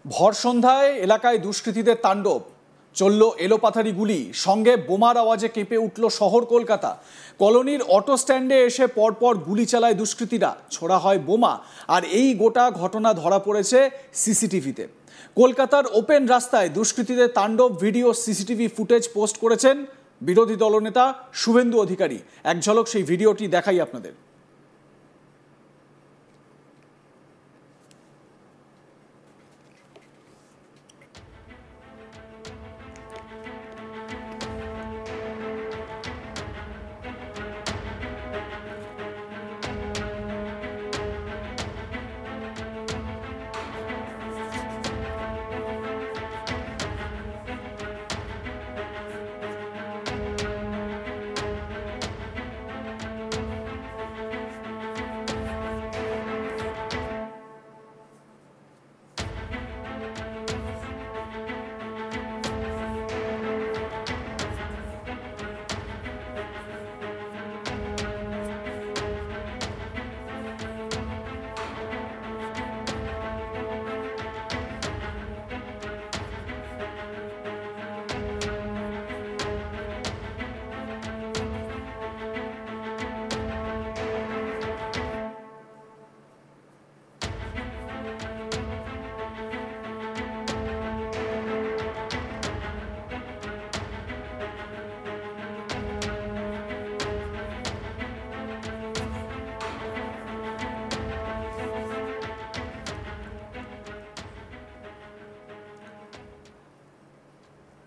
ভর সন্ধ্যায় এলাকায় দুষ্কৃতীদের তাণ্ডব, চলল এলোপাথারি গুলি, সঙ্গে বোমার আওয়াজে কেঁপে উঠল শহর কলকাতা। কলোনির অটো স্ট্যান্ডে এসে পরপর গুলি চালায় দুষ্কৃতীরা, ছোড়া হয় বোমা, আর এই গোটা ঘটনা ধরা পড়েছে সিসিটিভিতে। কলকাতার ওপেন রাস্তায় দুষ্কৃতীদের তাণ্ডব ভিডিও সিসিটিভি ফুটেজ পোস্ট করেছেন বিরোধী দলনেতা শুভেন্দু অধিকারী। এক ঝলক সেই ভিডিওটি দেখাই আপনাদের।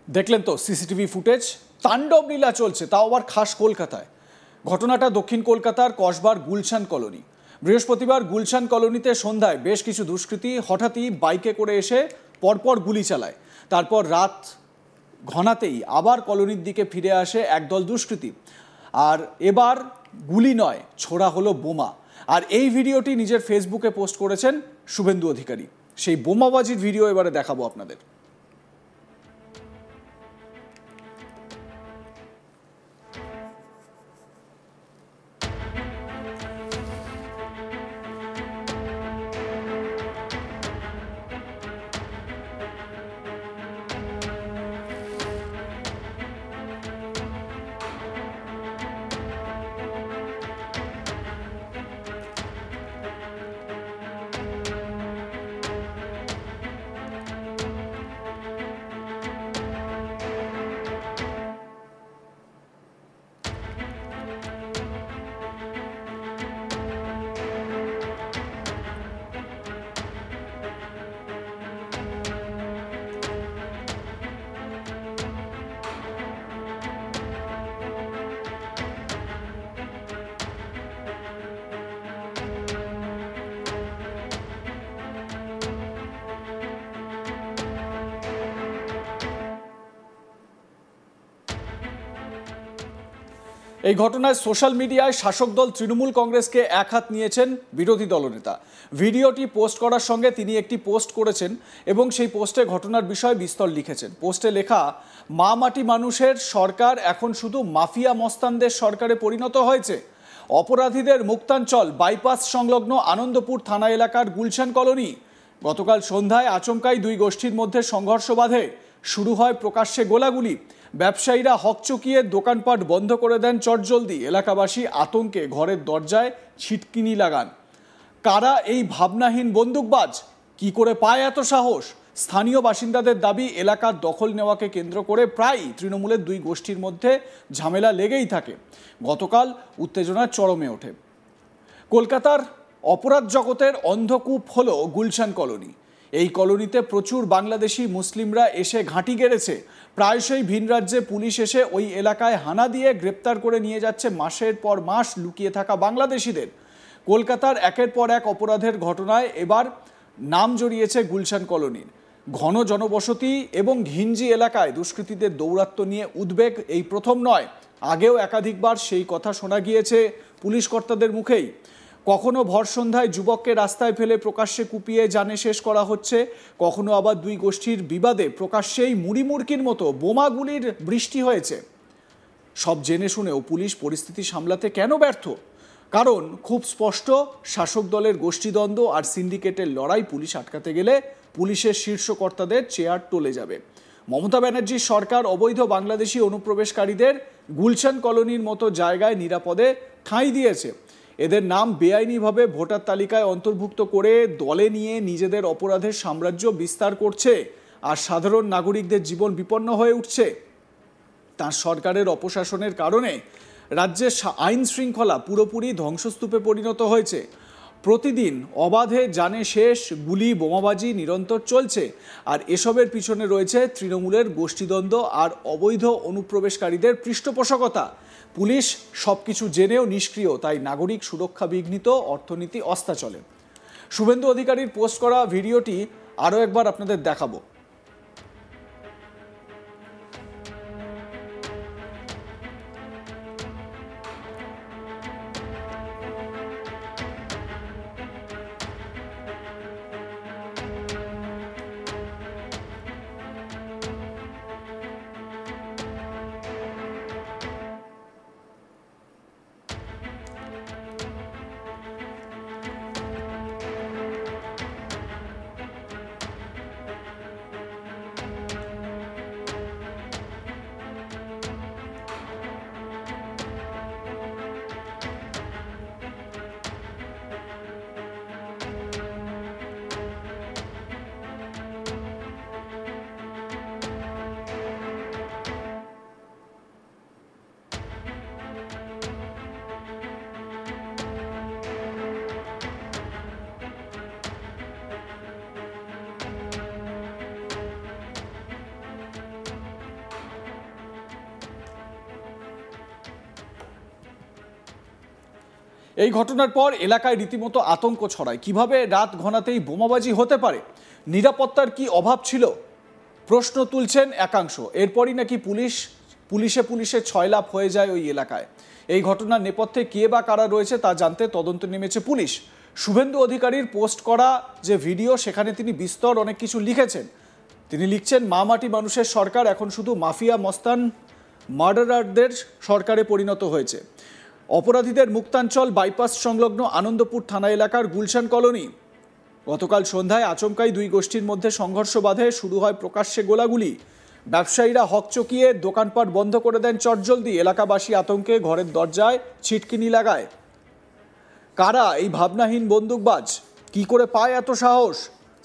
দেখলেন তো সিসিটিভি ফুটেজ, তাণ্ডব লীলা চলছে, তাও আবার খাস কলকাতায়। ঘটনাটা দক্ষিণ কলকাতার কসবার গুলশান কলোনি। বৃহস্পতিবার গুলশান কলোনিতে সন্ধ্যায় বেশ কিছু দুষ্কৃতী হঠাৎই বাইকে করে এসে পরপর গুলি চালায়। তারপর রাত ঘনাতেই আবার কলোনির দিকে ফিরে আসে একদল দুষ্কৃতী, আর এবার গুলি নয়, ছোড়া হলো বোমা। আর এই ভিডিওটি নিজের ফেসবুকে পোস্ট করেছেন শুভেন্দু অধিকারী। সেই বোমাবাজির ভিডিও এবারে দেখাবো আপনাদের। এই ঘটনায় সোশ্যাল মিডিয়ায় শাসক দল তৃণমূল কংগ্রেসকে একহাত নিয়েছেন বিরোধী দলনেতা। ভিডিওটি পোস্ট করার সঙ্গে তিনি একটি পোস্ট করেছেন এবং সেই পোস্টে ঘটনার বিষয়ে বিস্তর লিখেছেন। পোস্টে লেখা, মা মাটি মানুষের সরকার এখন শুধু মাফিয়া মস্তানদের সরকারে পরিণত হয়েছে। অপরাধীদের মুক্তাঞ্চল বাইপাস সংলগ্ন আনন্দপুর থানা এলাকার গুলশান কলোনি। গতকাল সন্ধ্যায় আচমকাই দুই গোষ্ঠীর মধ্যে সংঘর্ষ বাধে, শুরু হয় প্রকাশ্যে গোলাগুলি। ব্যবসায়ীরা হকচকিয়ে দোকানপাট বন্ধ করে দেন চটজলদি। এলাকাবাসী আতঙ্কে ঘরের দরজায় ছিটকিনি লাগান। কারা এই ভাবনাহীন বন্দুকবাজ? কি করে পায় এত সাহস? স্থানীয় বাসিন্দাদের দাবি, এলাকার দখল নেওয়াকে কেন্দ্র করে প্রায়ই তৃণমূলের দুই গোষ্ঠীর মধ্যে ঝামেলা লেগেই থাকে। গতকাল উত্তেজনার চরমে ওঠে। কলকাতার অপরাধ জগতের অন্ধকূপ হলো গুলশান কলোনি। এই কলোনিতে প্রচুর বাংলাদেশি মুসলিমরা এসে ঘাঁটি গেড়েছে। প্রায়শই ভিন রাজ্যে পুলিশ এসে ওই এলাকায় হানা দিয়ে গ্রেপ্তার করে নিয়ে যাচ্ছে মাসের পর মাস লুকিয়ে থাকা বাংলাদেশিদের। কলকাতার একের পর এক অপরাধের ঘটনায় এবার নাম জড়িয়েছে গুলশান কলোনির। ঘন জনবসতি এবং ঘিঞ্জি এলাকায় দুষ্কৃতীদের দৌরাত্ম্য নিয়ে উদ্বেগ এই প্রথম নয়, আগেও একাধিকবার সেই কথা শোনা গিয়েছে পুলিশ কর্তাদের মুখেই। কখনো ভর সন্ধ্যায় যুবককে রাস্তায় ফেলে প্রকাশ্যে কুপিয়ে জানে শেষ করা হচ্ছে, কখনো আবার দুই গোষ্ঠীর বিবাদে প্রকাশ্যেই মুড়িমুড়কির মতো বোমাগুলির বৃষ্টি হয়েছে। সব জেনে শুনেও পুলিশ পরিস্থিতি সামলাতে কেন ব্যর্থ? কারণ খুব স্পষ্ট, শাসক দলের গোষ্ঠীদ্বন্দ্ব আর সিন্ডিকেটের লড়াই পুলিশ আটকাতে গেলে পুলিশের শীর্ষ কর্তাদের চেয়ার টলে যাবে। মমতা ব্যানার্জির সরকার অবৈধ বাংলাদেশি অনুপ্রবেশকারীদের গুলশান কলোনির মতো জায়গায় নিরাপদে ঠাঁই দিয়েছে। এদের নাম বেআইনিভাবে ভোটার তালিকায় অন্তর্ভুক্ত করে দলে নিয়ে নিজেদের অপরাধের সাম্রাজ্য বিস্তার করছে আর সাধারণ নাগরিকদের জীবন বিপন্ন হয়ে উঠছে। তার সরকারের অপশাসনের কারণে রাজ্যের আইন শৃঙ্খলা পুরোপুরি ধ্বংসস্তূপে পরিণত হয়েছে। প্রতিদিন অবাধে জানে শেষ, গুলি বোমাবাজি নিরন্তর চলছে। আর এসবের পিছনে রয়েছে তৃণমূলের গোষ্ঠীদ্বন্দ্ব আর অবৈধ অনুপ্রবেশকারীদের পৃষ্ঠপোষকতা। পুলিশ সবকিছু জেনেও নিষ্ক্রিয়, তাই নাগরিক সুরক্ষা বিঘ্নিত, অর্থনীতি অস্তাচলে। শুভেন্দু অধিকারীর পোস্ট করা ভিডিওটি আরও একবার আপনাদের দেখাবো। এই ঘটনার পর এলাকায় রীতিমতো আতঙ্ক ছড়ায়। কিভাবে রাত ঘনাতেই বোমাবাজি হতে পারে? নিরাপত্তার কি অভাব ছিল? প্রশ্ন তুলছেন একাংশ। এরপরই নাকি পুলিশে ছয়লাপ হয়ে যায় ওই এলাকায়। এই ঘটনার নেপথ্যে কে বা কারা রয়েছে তা জানতে তদন্ত নেমেছে পুলিশ। শুভেন্দু অধিকারীর পোস্ট করা যে ভিডিও, সেখানে তিনি বিস্তর অনেক কিছু লিখেছেন। তিনি লিখছেন, মা মাটি মানুষের সরকার এখন শুধু মাফিয়া মস্তান মার্ডারারদের সরকারে পরিণত হয়েছে। অপরাধীদের মুক্তাঞ্চল বাইপাস সংলগ্ন আনন্দপুর থানা এলাকার গুলশান কলোনি। গতকাল সন্ধ্যায় আচমকাই দুই গোষ্ঠীর মধ্যে সংঘর্ষ বাধে, শুরু হয় প্রকাশ্যে গোলাগুলি। ব্যবসায়ীরা হকচকিয়ে দোকানপাট বন্ধ করে দেন চটজলদি। এলাকাবাসী আতঙ্কে ঘরের দরজায় ছিটকিনি লাগায়। কারা এই ভাবনাহীন বন্দুকবাজ? কি করে পায় এত সাহস?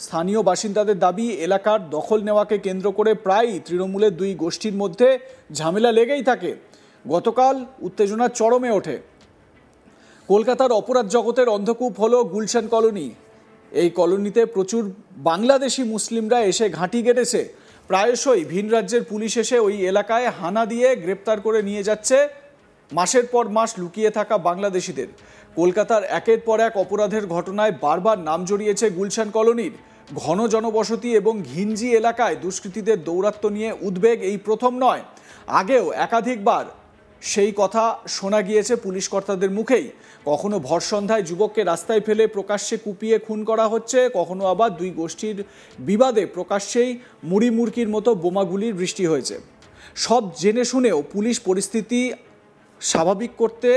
স্থানীয় বাসিন্দাদের দাবি, এলাকার দখল নেওয়াকে কেন্দ্র করে প্রায়ই তৃণমূলের দুই গোষ্ঠীর মধ্যে ঝামেলা লেগেই থাকে। গতকাল উত্তেজনার চরমে ওঠে। কলকাতার অপরাধ জগতের অন্ধকূপ হলো গুলশান কলোনি। এই কলোনিতে প্রচুর বাংলাদেশি মুসলিমরা এসে ঘাঁটি গেড়েছে। প্রায়শই ভিন রাজ্যের পুলিশ এসে ওই এলাকায় হানা দিয়ে গ্রেপ্তার করে নিয়ে যাচ্ছে মাসের পর মাস লুকিয়ে থাকা বাংলাদেশিদের। কলকাতার একের পর এক অপরাধের ঘটনায় বারবার নাম জড়িয়েছে গুলশান কলোনির। ঘন জনবসতি এবং ঘিঞ্জি এলাকায় দুষ্কৃতীদের দৌরাত্ম্য নিয়ে উদ্বেগ এই প্রথম নয়। আগেও একাধিকবার সেই কথা শোনা গিয়েছে পুলিশ কর্তাদের মুখেই। কখনো ভর সন্ধ্যায় যুবককে রাস্তায় ফেলে প্রকাশ্যে কুপিয়ে খুন করা হচ্ছে, কখনো আবার দুই গোষ্ঠীর বিবাদে প্রকাশ্যেই মুড়ি মুড়কির মতো বোমাগুলির বৃষ্টি হয়েছে। সব জেনে শুনেও পুলিশ পরিস্থিতি স্বাভাবিক করতে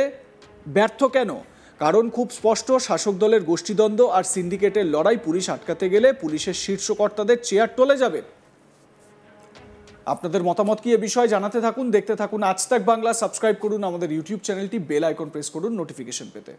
ব্যর্থ কেন? কারণ খুব স্পষ্ট, শাসক দলের গোষ্ঠীদ্বন্দ্ব আর সিন্ডিকেটের লড়াই। পুলিশ আটকাতে গেলে পুলিশের শীর্ষ কর্তাদের চেয়ার টলে যাবে। আপনাদের মতামত কি এ বিষয়ে জানাতে থাকুন, দেখতে থাকুন আজ তাক বাংলা। সাবস্ক্রাইব করুন আমাদের ইউটিউব চ্যানেলটি, বেল আইকন প্রেস করুন নোটিফিকেশন পেতে।